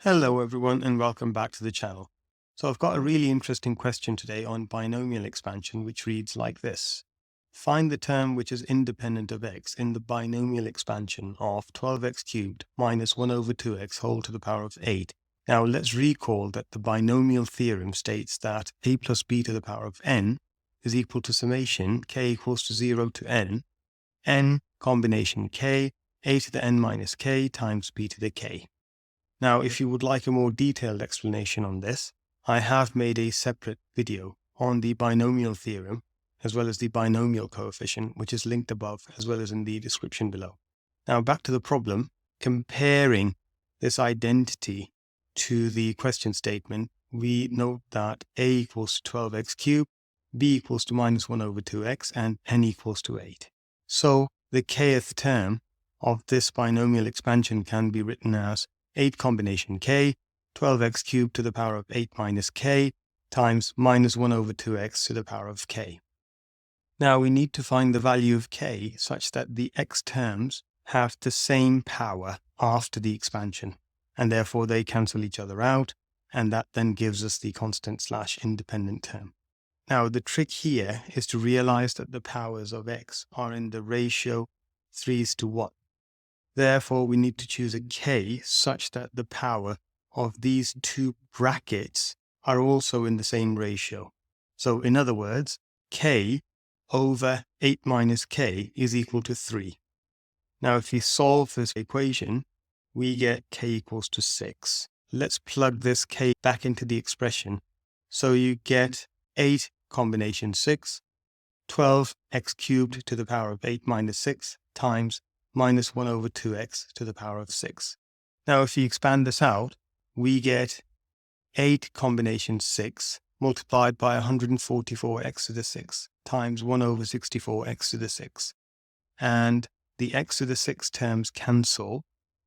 Hello everyone and welcome back to the channel. So I've got a really interesting question today on binomial expansion, which reads like this. Find the term which is independent of x in the binomial expansion of 12x cubed minus 1 over 2x whole to the power of 8. Now let's recall that the binomial theorem states that a plus b to the power of n is equal to summation k equals to 0 to n combination k, a to the n minus k times b to the k. Now, if you would like a more detailed explanation on this, I have made a separate video on the binomial theorem, as well as the binomial coefficient, which is linked above, as well as in the description below. Now, back to the problem, comparing this identity to the question statement, we note that a equals to 12x cubed, b equals to minus 1 over 2x, and n equals to 8. So, the kth term of this binomial expansion can be written as 8 combination k, 12x cubed to the power of 8 minus k, times minus 1 over 2x to the power of k. Now we need to find the value of k such that the x terms have the same power after the expansion, and therefore they cancel each other out, and that then gives us the constant / independent term. Now the trick here is to realize that the powers of x are in the ratio 3:1. Therefore, we need to choose a k such that the power of these two brackets are also in the same ratio. So in other words, k over 8 minus k is equal to 3. Now, if we solve this equation, we get k equals to 6. Let's plug this k back into the expression. So you get 8 combination 6, 12x cubed to the power of 8 minus 6 times minus 1 over 2x to the power of 6. Now, if you expand this out, we get 8 combination 6 multiplied by 144x to the 6 times 1 over 64x to the 6. And the x to the 6 terms cancel,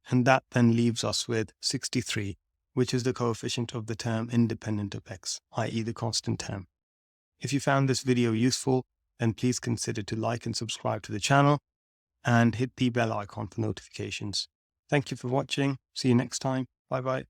and that then leaves us with 63, which is the coefficient of the term independent of x, i.e. the constant term. If you found this video useful, then please consider to like and subscribe to the channel, and hit the bell icon for notifications. Thank you for watching. See you next time. Bye bye.